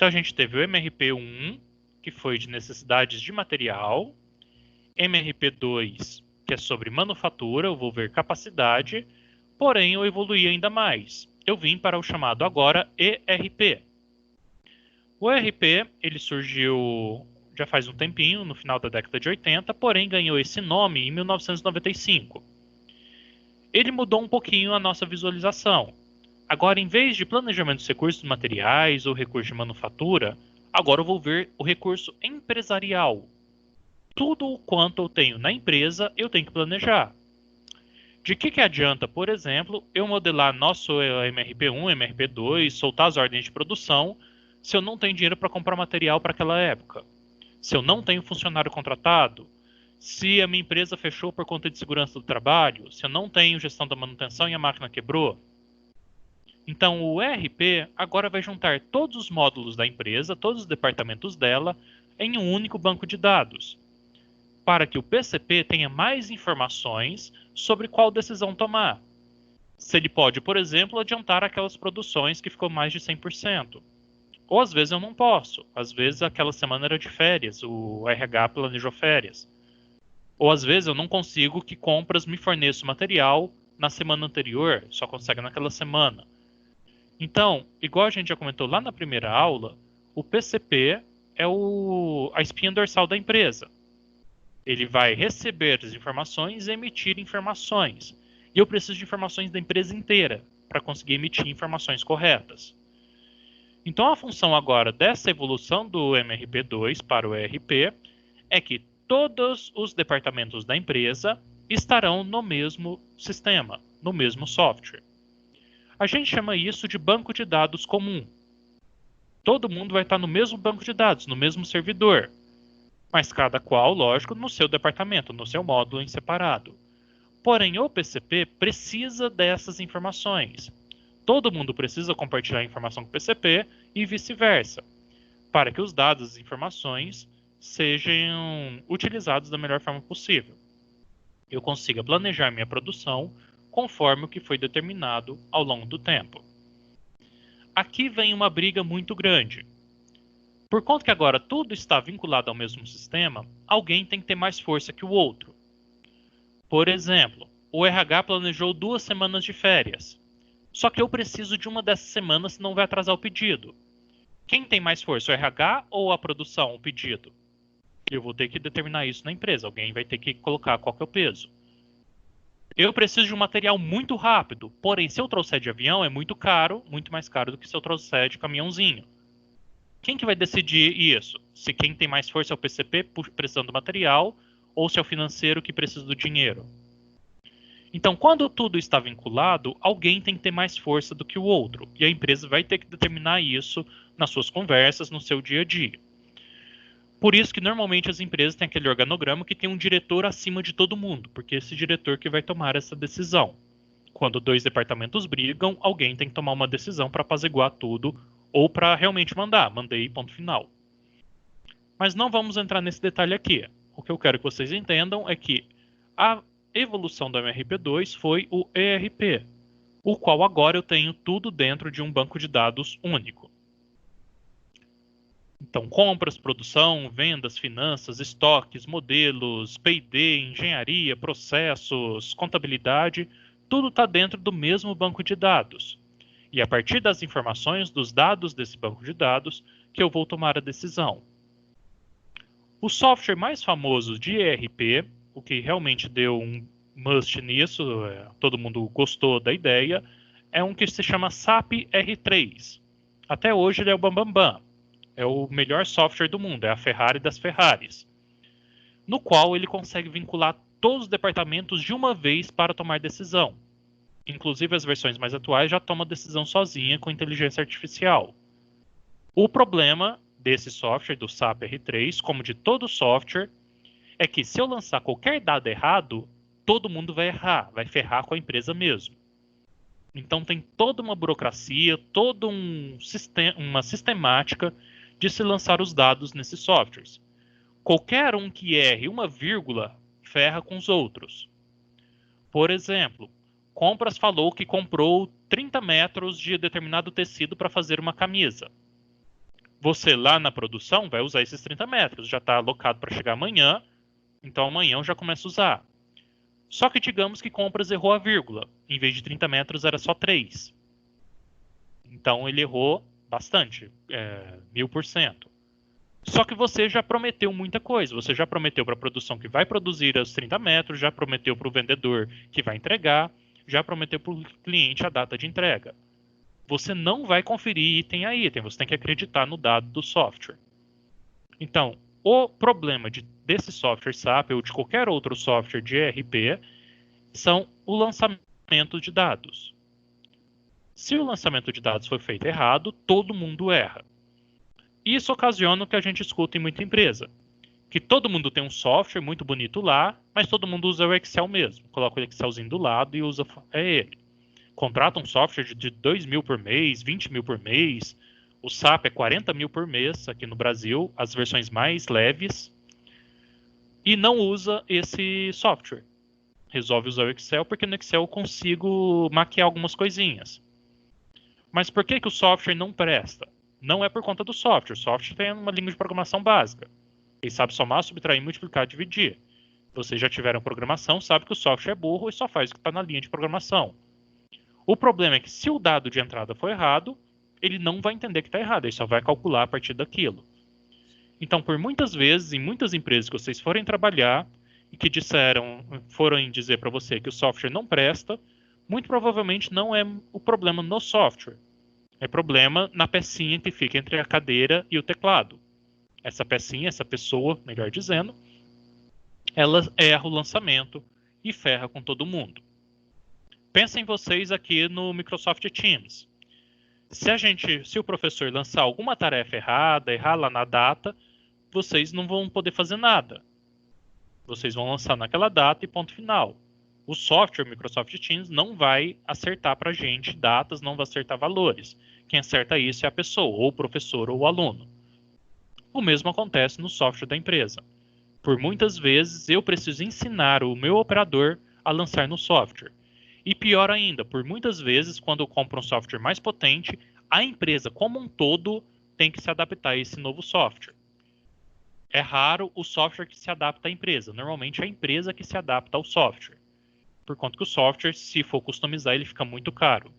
Então a gente teve o MRP1, que foi de necessidades de material, MRP2, que é sobre manufatura, eu vou ver capacidade, porém eu evoluí ainda mais. Eu vim para o chamado agora ERP. O ERP, ele surgiu já faz um tempinho, no final da década de 80, porém ganhou esse nome em 1995. Ele mudou um pouquinho a nossa visualização. Agora, em vez de planejamento de recursos materiais ou recurso de manufatura, agora eu vou ver o recurso empresarial. Tudo o quanto eu tenho na empresa, eu tenho que planejar. De que adianta, por exemplo, eu modelar nosso MRP1, MRP2, soltar as ordens de produção, se eu não tenho dinheiro para comprar material para aquela época? Se eu não tenho funcionário contratado? Se a minha empresa fechou por conta de segurança do trabalho? Se eu não tenho gestão da manutenção e a máquina quebrou? Então, o ERP agora vai juntar todos os módulos da empresa, todos os departamentos dela, em um único banco de dados, para que o PCP tenha mais informações sobre qual decisão tomar. Se ele pode, por exemplo, adiantar aquelas produções que ficou mais de 100%. Ou às vezes eu não posso. Às vezes aquela semana era de férias, o RH planejou férias. Ou às vezes eu não consigo que compras me forneça o material na semana anterior, só consegue naquela semana. Então, igual a gente já comentou lá na primeira aula, o PCP é a espinha dorsal da empresa. Ele vai receber as informações e emitir informações. E eu preciso de informações da empresa inteira para conseguir emitir informações corretas. Então, a função agora dessa evolução do MRP2 para o ERP é que todos os departamentos da empresa estarão no mesmo sistema, no mesmo software. A gente chama isso de banco de dados comum. Todo mundo vai estar no mesmo banco de dados, no mesmo servidor, mas cada qual, lógico, no seu departamento, no seu módulo em separado. Porém, o PCP precisa dessas informações. Todo mundo precisa compartilhar a informação com o PCP e vice-versa, para que os dados e informações sejam utilizados da melhor forma possível. Eu consiga planejar minha produção conforme o que foi determinado ao longo do tempo. Aqui vem uma briga muito grande. Por conta que agora tudo está vinculado ao mesmo sistema, alguém tem que ter mais força que o outro. Por exemplo, o RH planejou 2 semanas de férias. Só que eu preciso de uma dessas semanas, senão vai atrasar o pedido. Quem tem mais força, o RH ou a produção, o pedido? Eu vou ter que determinar isso na empresa. Alguém vai ter que colocar qual que é o peso. Eu preciso de um material muito rápido. Porém, se eu trouxer de avião, é muito caro, muito mais caro do que se eu trouxer de caminhãozinho. Quem que vai decidir isso? Se quem tem mais força é o PCP precisando do material ou se é o financeiro que precisa do dinheiro? Então, quando tudo está vinculado, alguém tem que ter mais força do que o outro. E a empresa vai ter que determinar isso nas suas conversas, no seu dia a dia. Por isso que normalmente as empresas têm aquele organograma que tem um diretor acima de todo mundo, porque é esse diretor que vai tomar essa decisão. Quando 2 departamentos brigam, alguém tem que tomar uma decisão para apaziguar tudo ou para realmente mandei, ponto final. Mas não vamos entrar nesse detalhe aqui. O que eu quero que vocês entendam é que a evolução do MRP2 foi o ERP, o qual agora eu tenho tudo dentro de um banco de dados único. Então, compras, produção, vendas, finanças, estoques, modelos, P&D, engenharia, processos, contabilidade, tudo está dentro do mesmo banco de dados. E a partir das informações dos dados desse banco de dados que eu vou tomar a decisão. O software mais famoso de ERP, o que realmente deu um must nisso, todo mundo gostou da ideia, é um que se chama SAP R3. Até hoje ele é o bambambam. É o melhor software do mundo, é a Ferrari das Ferraris. No qual ele consegue vincular todos os departamentos de uma vez para tomar decisão. Inclusive as versões mais atuais já tomam decisão sozinha com inteligência artificial. O problema desse software, do SAP R3, como de todo software, é que se eu lançar qualquer dado errado, todo mundo vai errar, vai ferrar com a empresa mesmo. Então tem toda uma burocracia, toda uma sistemática de se lançar os dados nesses softwares. Qualquer um que erre uma vírgula ferra com os outros. Por exemplo, Compras falou que comprou 30 metros de determinado tecido para fazer uma camisa. Você lá na produção vai usar esses 30 metros, já está alocado para chegar amanhã, então amanhã eu já começo a usar. Só que digamos que compras errou a vírgula, em vez de 30 metros era só 3. Então ele errou bastante, 1000%. Só que você já prometeu muita coisa. Você já prometeu para a produção que vai produzir os 30 metros, já prometeu para o vendedor que vai entregar, já prometeu para o cliente a data de entrega. Você não vai conferir item a item, você tem que acreditar no dado do software. Então, o problema desse software SAP ou de qualquer outro software de ERP são o lançamento de dados. Se o lançamento de dados foi feito errado, todo mundo erra. Isso ocasiona o que a gente escuta em muita empresa, que todo mundo tem um software muito bonito lá, mas todo mundo usa o Excel mesmo. Coloca o Excelzinho do lado e usa ele. Contrata um software de 2 mil por mês, 20 mil por mês. O SAP é 40 mil por mês aqui no Brasil, as versões mais leves. E não usa esse software. Resolve usar o Excel porque no Excel eu consigo maquiar algumas coisinhas. Mas por que o software não presta? Não é por conta do software. O software tem uma língua de programação básica. Ele sabe somar, subtrair, multiplicar, dividir. Vocês já tiveram programação, sabe que o software é burro e só faz o que está na linha de programação. O problema é que se o dado de entrada for errado, ele não vai entender que está errado, ele só vai calcular a partir daquilo. Então, por muitas vezes, em muitas empresas que vocês forem trabalhar e que foram dizer para você que o software não presta, muito provavelmente não é o problema no software. É problema na pecinha que fica entre a cadeira e o teclado. Essa pecinha, essa pessoa, melhor dizendo, ela erra o lançamento e ferra com todo mundo. Pensem vocês aqui no Microsoft Teams. Se o professor lançar alguma tarefa errada, errar lá na data, vocês não vão poder fazer nada. Vocês vão lançar naquela data e ponto final. O software Microsoft Teams não vai acertar para a gente datas, não vai acertar valores. Quem acerta isso é a pessoa, ou o professor ou o aluno. O mesmo acontece no software da empresa. Por muitas vezes eu preciso ensinar o meu operador a lançar no software. E pior ainda, por muitas vezes, quando eu compro um software mais potente, a empresa como um todo tem que se adaptar a esse novo software. É raro o software que se adapta à empresa. Normalmente é a empresa que se adapta ao software. Por conta que o software, se for customizar, ele fica muito caro.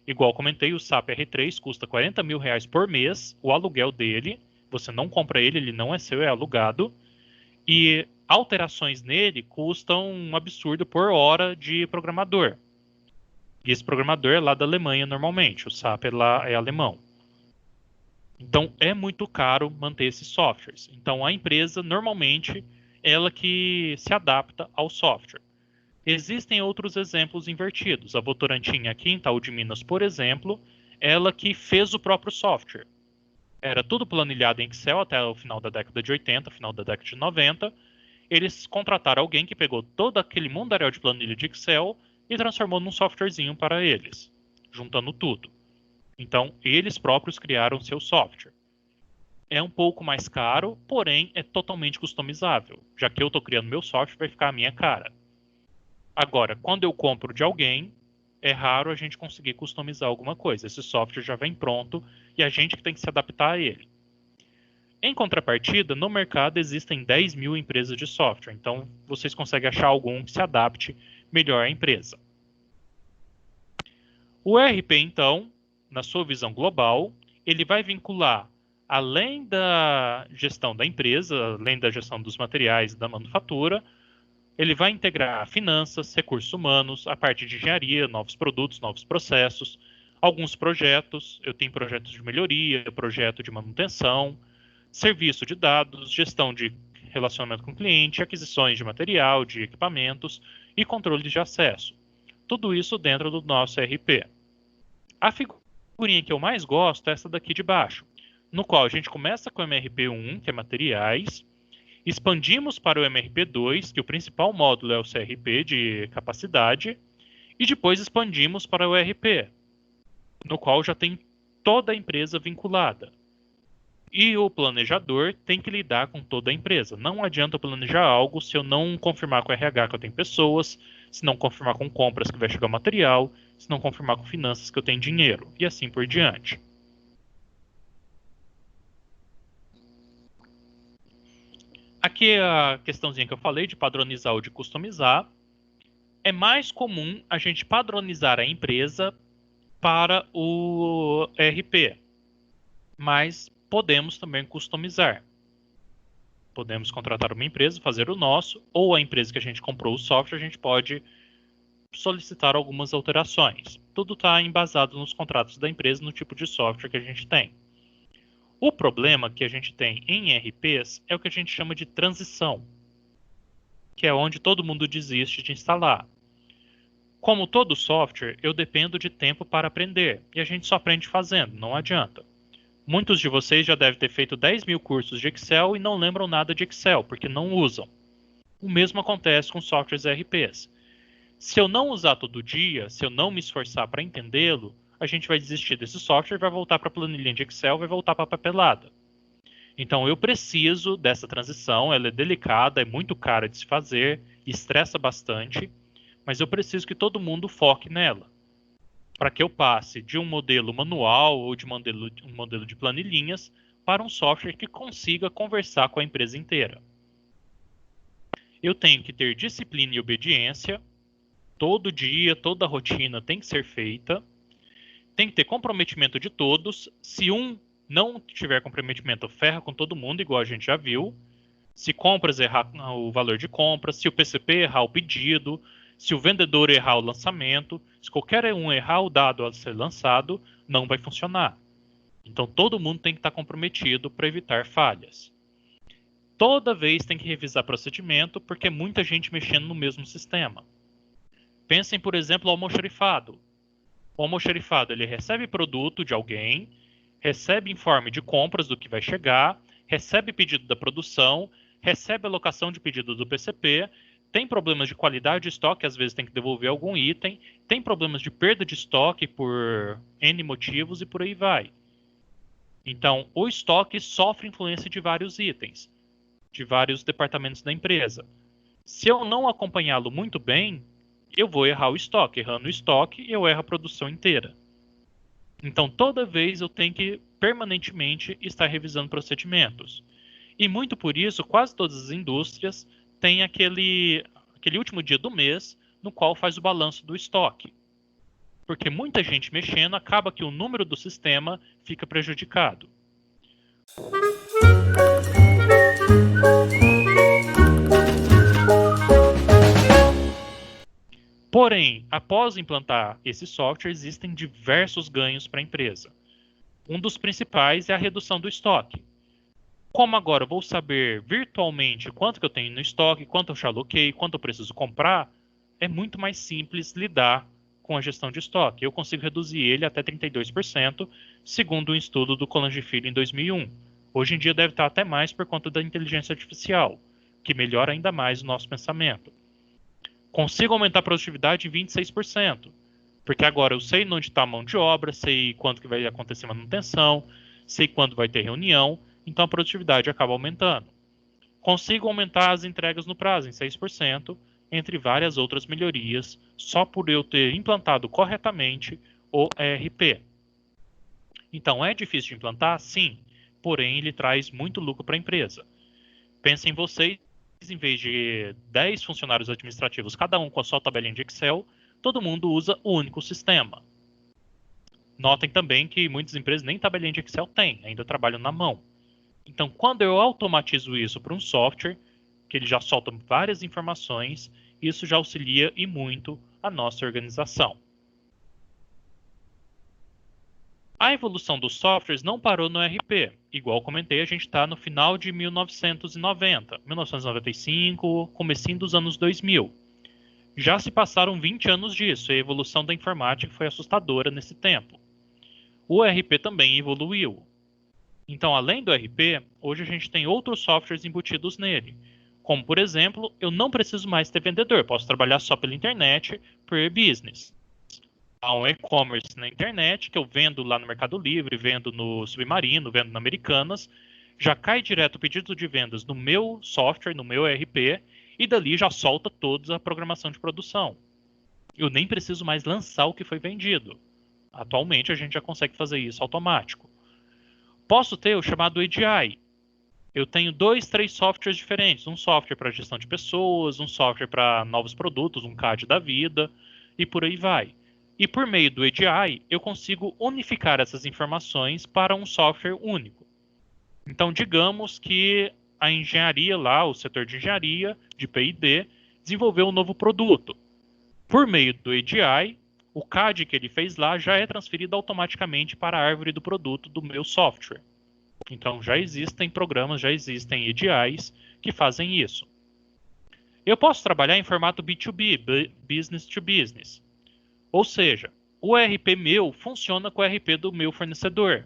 Igual comentei, o SAP R3 custa 40 mil reais por mês, o aluguel dele. Você não compra ele, ele não é seu, é alugado. E alterações nele custam um absurdo por hora de programador. E esse programador é lá da Alemanha normalmente, o SAP lá é alemão. Então é muito caro manter esses softwares. Então a empresa normalmente ela que se adapta ao software. Existem outros exemplos invertidos. A Votorantim aqui em Itaú de Minas, por exemplo, ela que fez o próprio software. Era tudo planilhado em Excel até o final da década de 80, final da década de 90. Eles contrataram alguém que pegou todo aquele mundaréu de planilha de Excel e transformou num softwarezinho para eles, juntando tudo. Então, eles próprios criaram seu software. É um pouco mais caro, porém é totalmente customizável. Já que eu estou criando meu software, vai ficar a minha cara. Agora, quando eu compro de alguém, é raro a gente conseguir customizar alguma coisa. Esse software já vem pronto e a gente que tem que se adaptar a ele. Em contrapartida, no mercado existem 10 mil empresas de software, então vocês conseguem achar algum que se adapte melhor à empresa. O ERP, então, na sua visão global, ele vai vincular, além da gestão da empresa, além da gestão dos materiais e da manufatura, ele vai integrar finanças, recursos humanos, a parte de engenharia, novos produtos, novos processos, alguns projetos, eu tenho projetos de melhoria, projeto de manutenção, serviço de dados, gestão de relacionamento com o cliente, aquisições de material, de equipamentos e controle de acesso. Tudo isso dentro do nosso ERP. A figurinha que eu mais gosto é essa daqui de baixo, no qual a gente começa com o MRP1, que é materiais, expandimos para o MRP2, que o principal módulo é o CRP de capacidade, e depois expandimos para o ERP, no qual já tem toda a empresa vinculada. E o planejador tem que lidar com toda a empresa. Não adianta eu planejar algo se eu não confirmar com o RH que eu tenho pessoas, se não confirmar com compras que vai chegar o material, se não confirmar com finanças que eu tenho dinheiro, e assim por diante. Aqui a questãozinha que eu falei de padronizar ou de customizar. É mais comum a gente padronizar a empresa para o ERP, mas podemos também customizar. Podemos contratar uma empresa, fazer o nosso, ou a empresa que a gente comprou o software, a gente pode solicitar algumas alterações. Tudo está embasado nos contratos da empresa, no tipo de software que a gente tem. O problema que a gente tem em ERPs é o que a gente chama de transição, que é onde todo mundo desiste de instalar. Como todo software, eu dependo de tempo para aprender, e a gente só aprende fazendo, não adianta. Muitos de vocês já devem ter feito 10 mil cursos de Excel e não lembram nada de Excel, porque não usam. O mesmo acontece com softwares ERPs. Se eu não usar todo dia, se eu não me esforçar para entendê-lo, a gente vai desistir desse software, vai voltar para a planilha de Excel, vai voltar para a papelada. Então eu preciso dessa transição, ela é delicada, é muito cara de se fazer, estressa bastante, mas eu preciso que todo mundo foque nela, para que eu passe de um modelo manual ou de um modelo de planilhinhas para um software que consiga conversar com a empresa inteira. Eu tenho que ter disciplina e obediência, todo dia, toda rotina tem que ser feita, tem que ter comprometimento de todos. Se um não tiver comprometimento, ferra com todo mundo, igual a gente já viu. Se compras errar o valor de compra, se o PCP errar o pedido, se o vendedor errar o lançamento, se qualquer um errar o dado a ser lançado, não vai funcionar. Então todo mundo tem que estar comprometido para evitar falhas. Toda vez tem que revisar procedimento, porque é muita gente mexendo no mesmo sistema. Pensem, por exemplo, o almoxarifado. O almoxarifado, ele recebe produto de alguém, recebe informe de compras do que vai chegar, recebe pedido da produção, recebe alocação de pedido do PCP, tem problemas de qualidade de estoque, às vezes tem que devolver algum item, tem problemas de perda de estoque por N motivos e por aí vai. Então, o estoque sofre influência de vários itens, de vários departamentos da empresa. Se eu não acompanhá-lo muito bem, eu vou errar o estoque. Errando o estoque, eu erro a produção inteira. Então, toda vez eu tenho que permanentemente estar revisando procedimentos. E muito por isso, quase todas as indústrias têm aquele último dia do mês no qual faz o balanço do estoque. Porque muita gente mexendo, acaba que o número do sistema fica prejudicado. Porém, após implantar esse software, existem diversos ganhos para a empresa. Um dos principais é a redução do estoque. Como agora eu vou saber virtualmente quanto que eu tenho no estoque, quanto eu já aloquei, quanto eu preciso comprar, é muito mais simples lidar com a gestão de estoque. Eu consigo reduzir ele até 32%, segundo um estudo do Colange Filho em 2001. Hoje em dia deve estar até mais por conta da inteligência artificial, que melhora ainda mais o nosso pensamento. Consigo aumentar a produtividade em 26%, porque agora eu sei onde está a mão de obra, sei quanto que vai acontecer manutenção, sei quando vai ter reunião, então a produtividade acaba aumentando. Consigo aumentar as entregas no prazo em 6%, entre várias outras melhorias, só por eu ter implantado corretamente o ERP. Então é difícil de implantar? Sim, porém ele traz muito lucro para a empresa. Pensem em vocês, em vez de 10 funcionários administrativos, cada um com a sua tabelinha de Excel, todo mundo usa o único sistema. Notem também que muitas empresas nem tabelinha de Excel têm, ainda trabalham na mão. Então, quando eu automatizo isso para um software, que ele já solta várias informações, isso já auxilia e muito a nossa organização. A evolução dos softwares não parou no ERP. Igual comentei, a gente está no final de 1990, 1995, comecinho dos anos 2000. Já se passaram 20 anos disso, e a evolução da informática foi assustadora nesse tempo. O ERP também evoluiu. Então, além do ERP, hoje a gente tem outros softwares embutidos nele. Como, por exemplo, eu não preciso mais ter vendedor, posso trabalhar só pela internet, por business. Há um e-commerce na internet que eu vendo lá no Mercado Livre, vendo no Submarino, vendo na Americanas, já cai direto o pedido de vendas no meu software, no meu ERP, e dali já solta toda a programação de produção. Eu nem preciso mais lançar o que foi vendido. Atualmente a gente já consegue fazer isso automático. Posso ter o chamado AGI. eu tenho 2, 3 softwares diferentes. Um software para gestão de pessoas, um software para novos produtos, um CAD da vida, e por aí vai. E por meio do EDI, eu consigo unificar essas informações para um software único. Então, digamos que a engenharia lá, o setor de engenharia, de P&D, desenvolveu um novo produto. Por meio do EDI, o CAD que ele fez lá já é transferido automaticamente para a árvore do produto do meu software. Então, já existem programas, já existem EDIs que fazem isso. Eu posso trabalhar em formato B2B, Business to Business. Ou seja, o ERP meu funciona com o ERP do meu fornecedor.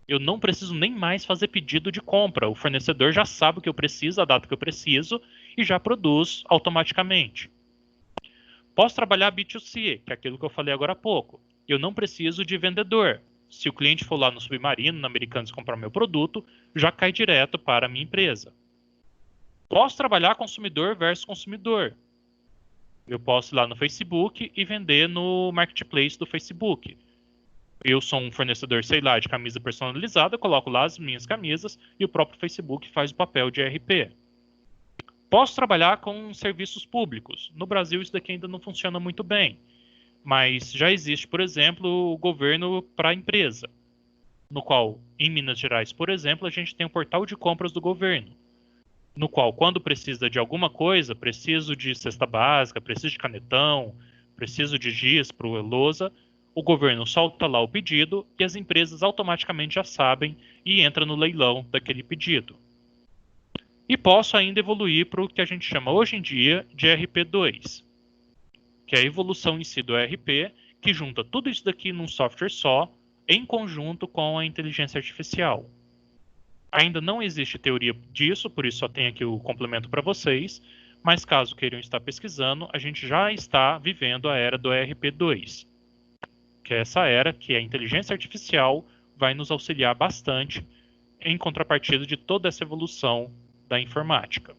Eu não preciso nem mais fazer pedido de compra. O fornecedor já sabe o que eu preciso, a data que eu preciso, e já produz automaticamente. Posso trabalhar B2C, que é aquilo que eu falei agora há pouco. Eu não preciso de vendedor. Se o cliente for lá no Submarino, na Americanas, comprar meu produto, já cai direto para a minha empresa. Posso trabalhar consumidor versus consumidor. Eu posso ir lá no Facebook e vender no marketplace do Facebook. Eu sou um fornecedor, sei lá, de camisa personalizada, eu coloco lá as minhas camisas e o próprio Facebook faz o papel de ERP. Posso trabalhar com serviços públicos. No Brasil isso daqui ainda não funciona muito bem, mas já existe, por exemplo, o governo para a empresa, no qual, em Minas Gerais, por exemplo, a gente tem um portal de compras do governo, no qual, quando precisa de alguma coisa, preciso de cesta básica, preciso de canetão, preciso de giz para o lousa, o governo solta lá o pedido e as empresas automaticamente já sabem e entra no leilão daquele pedido. E posso ainda evoluir para o que a gente chama hoje em dia de RP2, que é a evolução em si do ERP, que junta tudo isso daqui num software só, em conjunto com a inteligência artificial. Ainda não existe teoria disso, por isso só tem aqui o complemento para vocês, mas caso queiram estar pesquisando, a gente já está vivendo a era do ERP2, que é essa era que a inteligência artificial vai nos auxiliar bastante em contrapartida de toda essa evolução da informática.